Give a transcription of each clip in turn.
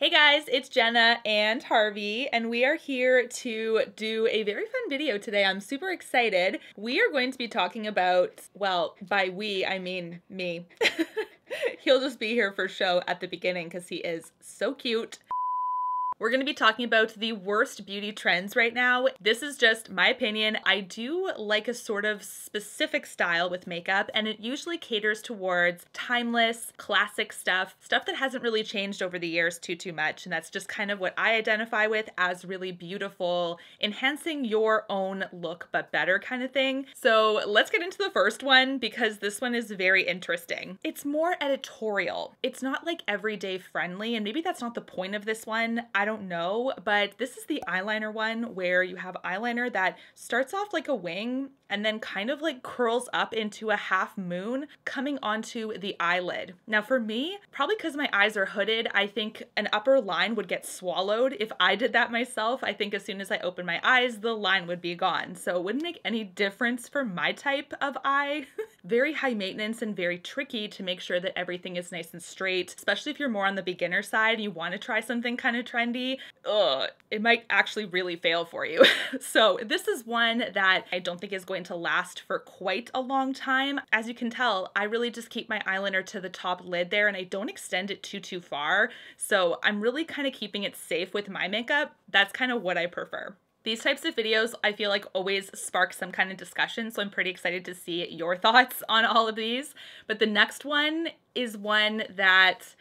Hey guys, it's Jenna and Harvey, and we are here to do a very fun video today. I'm super excited. We are going to be talking about, well, by we, I mean me. He'll just be here for show at the beginning because he is so cute. We're going to be talking about the worst beauty trends right now. This is just my opinion. I do like a sort of specific style with makeup, and it usually caters towards timeless, classic stuff that hasn't really changed over the years too much, and that's just kind of what I identify with as really beautiful, enhancing your own look but better kind of thing. So let's get into the first one because this one is very interesting. It's more editorial. It's not like everyday friendly, and maybe that's not the point of this one. I don't know, but this is the eyeliner one where you have eyeliner that starts off like a wing and then kind of like curls up into a half moon coming onto the eyelid. Now for me, probably because my eyes are hooded, I think an upper line would get swallowed. If I did that myself, I think as soon as I open my eyes, the line would be gone. So it wouldn't make any difference for my type of eye. Very high maintenance and very tricky to make sure that everything is nice and straight, especially if you're more on the beginner side and you want to try something kind of trendy. It might actually really fail for you. So this is one that I don't think is going to last for quite a long time. As you can tell, I really just keep my eyeliner to the top lid there and I don't extend it too far. So I'm really kind of keeping it safe with my makeup. That's kind of what I prefer. These types of videos, I feel like always spark some kind of discussion, so I'm pretty excited to see your thoughts on all of these. But the next one is one that,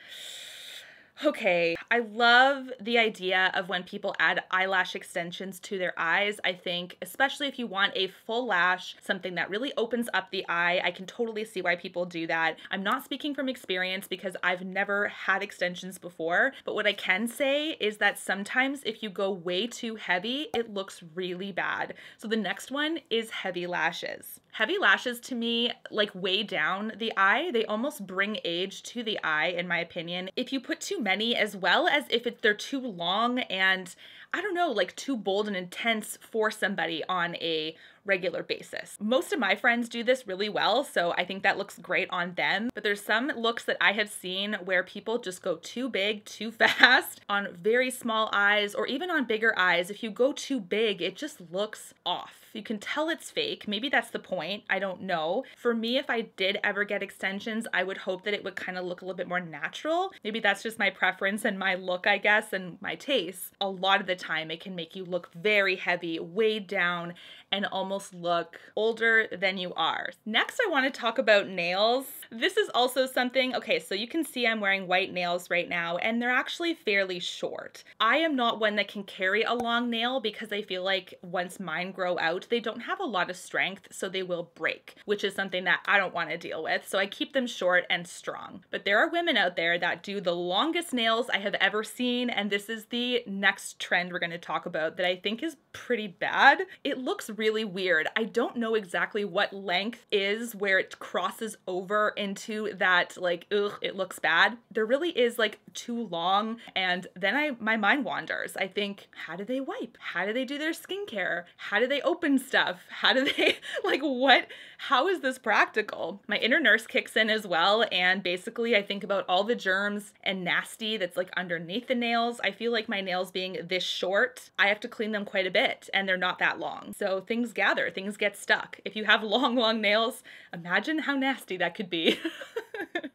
okay, I love the idea of when people add eyelash extensions to their eyes. I think, especially if you want a full lash, something that really opens up the eye, I can totally see why people do that. I'm not speaking from experience because I've never had extensions before, but what I can say is that sometimes if you go way too heavy, it looks really bad. So the next one is heavy lashes. Heavy lashes to me, like way down the eye, they almost bring age to the eye in my opinion. If you put too many, as well as if they're too long and I don't know, like too bold and intense for somebody on a regular basis. Most of my friends do this really well, so I think that looks great on them. But there's some looks that I have seen where people just go too big, too fast on very small eyes or even on bigger eyes. If you go too big, it just looks off. You can tell it's fake. Maybe that's the point. I don't know. For me, if I did ever get extensions, I would hope that it would kind of look a little bit more natural. Maybe that's just my preference and my look, I guess, and my taste. A lot of the time, it can make you look very heavy, weighed down, and almost look older than you are. Next, I want to talk about nails. This is also something, okay, so you can see I'm wearing white nails right now, and they're actually fairly short. I am not one that can carry a long nail because I feel like once mine grow out, they don't have a lot of strength, so they will break, which is something that I don't want to deal with. So I keep them short and strong. But there are women out there that do the longest nails I have ever seen, and this is the next trend we're going to talk about that I think is pretty bad. It looks really weird. I don't know exactly what length is where it crosses over into that like, ugh, it looks bad. There really is like too long, and then my mind wanders. I think, how do they wipe? How do they do their skincare? How do they open stuff? How do they, like what? How is this practical? My inner nurse kicks in as well, and basically I think about all the germs and nasty that's like underneath the nails. I feel like my nails being this short, I have to clean them quite a bit, and they're not that long. So things gather, things get stuck. If you have long nails, imagine how nasty that could be.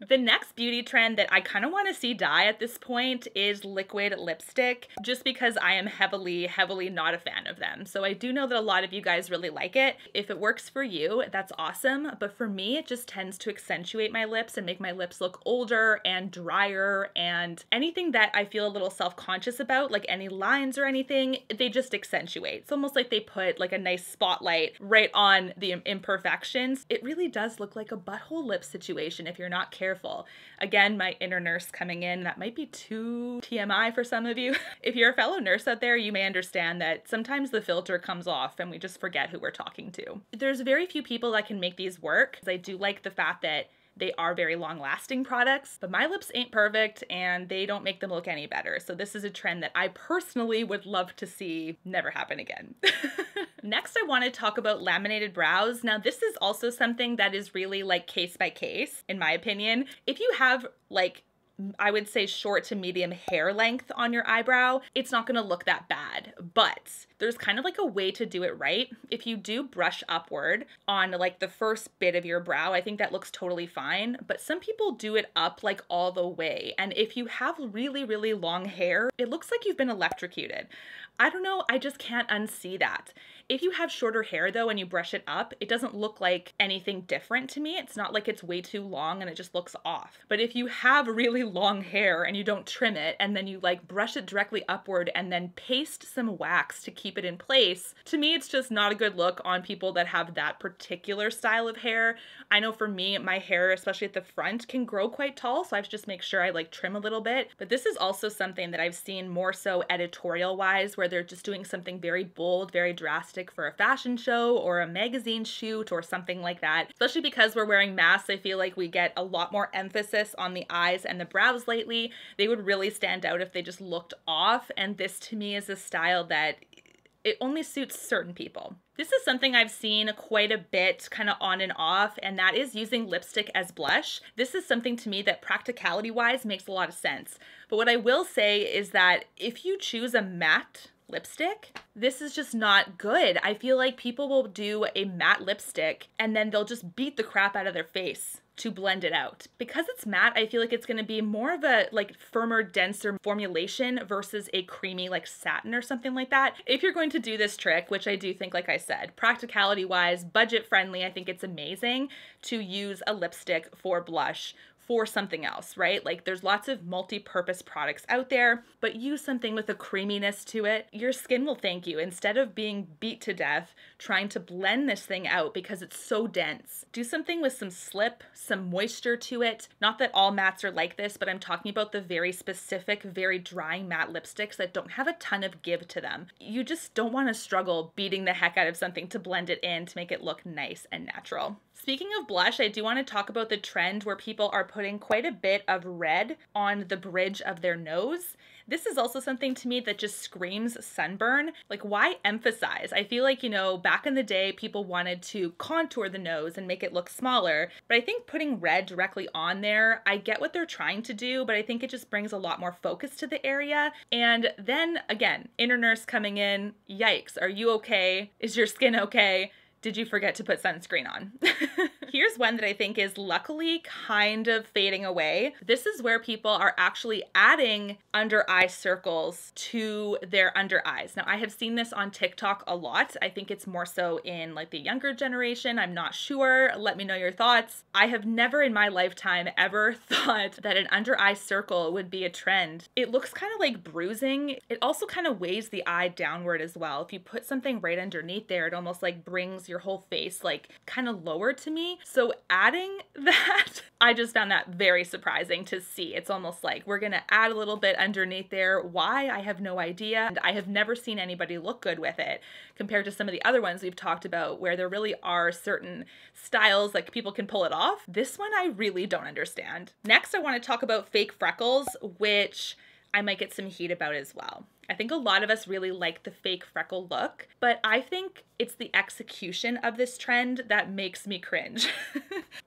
The next beauty trend that I kind of want to see die at this point is liquid lipstick, just because I am heavily not a fan of them. So I do know that a lot of you guys really like it. If it works for you, that's awesome. But for me, it just tends to accentuate my lips and make my lips look older and drier, and anything that I feel a little self-conscious about, like any lines or anything, they just accentuate. It's almost like they put like a nice spotlight right on the imperfections. It really does look like a butthole lip situation if you're not careful. Again, my inner nurse coming in, that might be too TMI for some of you. If you're a fellow nurse out there, you may understand that sometimes the filter comes off and we just forget who we're talking to. There's very few people that can make these work, because I do like the fact that they are very long-lasting products, but my lips ain't perfect and they don't make them look any better. So this is a trend that I personally would love to see never happen again. Next, I want to talk about laminated brows. Now, this is also something that is really like case by case, in my opinion. If you have like I would say short to medium hair length on your eyebrow, it's not gonna look that bad. But there's kind of like a way to do it right. If you do brush upward on like the first bit of your brow, I think that looks totally fine. But some people do it up like all the way. And if you have really, really long hair, it looks like you've been electrocuted. I don't know, I just can't unsee that. If you have shorter hair though and you brush it up, it doesn't look like anything different to me. It's not like it's way too long and it just looks off. But if you have really long hair and you don't trim it and then you like brush it directly upward and then paste some wax to keep it in place, to me it's just not a good look on people that have that particular style of hair. I know for me, my hair, especially at the front, can grow quite tall, so I have to just make sure I like trim a little bit. But this is also something that I've seen more so editorial wise, where they're just doing something very bold, very drastic for a fashion show or a magazine shoot or something like that. Especially because we're wearing masks, I feel like we get a lot more emphasis on the eyes and the brows lately. They would really stand out if they just looked off, and this to me is a style that it only suits certain people. This is something I've seen quite a bit kind of on and off, and that is using lipstick as blush. This is something to me that practicality wise makes a lot of sense. But what I will say is that if you choose a matte lipstick, this is just not good. I feel like people will do a matte lipstick and then they'll just beat the crap out of their face to blend it out. Because it's matte, I feel like it's going to be more of a like firmer, denser formulation versus a creamy like satin or something like that. If you're going to do this trick, which I do think, like I said, practicality wise, budget friendly, I think it's amazing to use a lipstick for blush for something else, right? Like there's lots of multi-purpose products out there, but use something with a creaminess to it. Your skin will thank you. Instead of being beat to death trying to blend this thing out because it's so dense, do something with some slip, some moisture to it. Not that all mattes are like this, but I'm talking about the very specific, very dry matte lipsticks that don't have a ton of give to them. You just don't want to struggle beating the heck out of something to blend it in to make it look nice and natural. Speaking of blush, I do want to talk about the trend where people are putting quite a bit of red on the bridge of their nose. This is also something to me that just screams sunburn. Like, why emphasize? I feel like, you know, back in the day, people wanted to contour the nose and make it look smaller. But I think putting red directly on there, I get what they're trying to do, but I think it just brings a lot more focus to the area. And then again, inner nurse coming in, yikes, are you okay? Is your skin okay? Did you forget to put sunscreen on? Here's one that I think is luckily kind of fading away. This is where people are actually adding under eye circles to their under eyes. Now, I have seen this on TikTok a lot. I think it's more so in like the younger generation. I'm not sure. Let me know your thoughts. I have never in my lifetime ever thought that an under eye circle would be a trend. It looks kind of like bruising. It also kind of weighs the eye downward as well. If you put something right underneath there, it almost like brings your whole face like kind of lower to me. So adding that, I just found that very surprising to see. It's almost like we're gonna add a little bit underneath there. Why? I have no idea. And I have never seen anybody look good with it compared to some of the other ones we've talked about where there really are certain styles like people can pull it off. This one I really don't understand. Next, I want to talk about fake freckles, which I might get some heat about as well. I think a lot of us really like the fake freckle look, but I think it's the execution of this trend that makes me cringe.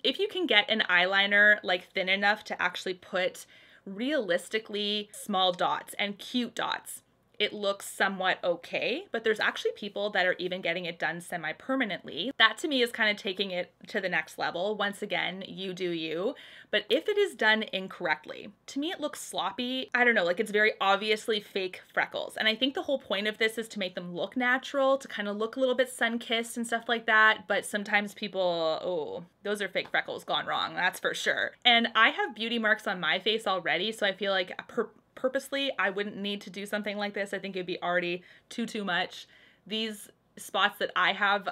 If you can get an eyeliner like thin enough to actually put realistically small dots and cute dots, it looks somewhat okay, but there's actually people that are even getting it done semi-permanently. That to me is kind of taking it to the next level. Once again, you do you. But if it is done incorrectly, to me it looks sloppy. I don't know, like it's very obviously fake freckles. And I think the whole point of this is to make them look natural, to kind of look a little bit sun-kissed and stuff like that. But sometimes people, oh, those are fake freckles gone wrong, that's for sure. And I have beauty marks on my face already, so I feel like purposely, I wouldn't need to do something like this. I think it'd be already too much. These spots that I have,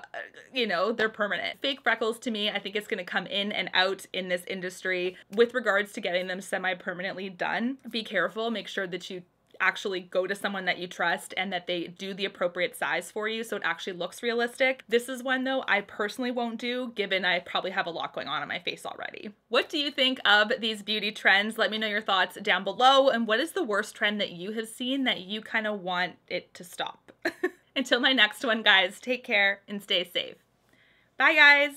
you know, they're permanent. Fake freckles to me, I think it's going to come in and out in this industry with regards to getting them semi-permanently done. Be careful, make sure that you actually go to someone that you trust and that they do the appropriate size for you so it actually looks realistic. This is one though I personally won't do, given I probably have a lot going on my face already. What do you think of these beauty trends? Let me know your thoughts down below. And what is the worst trend that you have seen that you kind of want it to stop? Until my next one, guys, take care and stay safe. Bye, guys.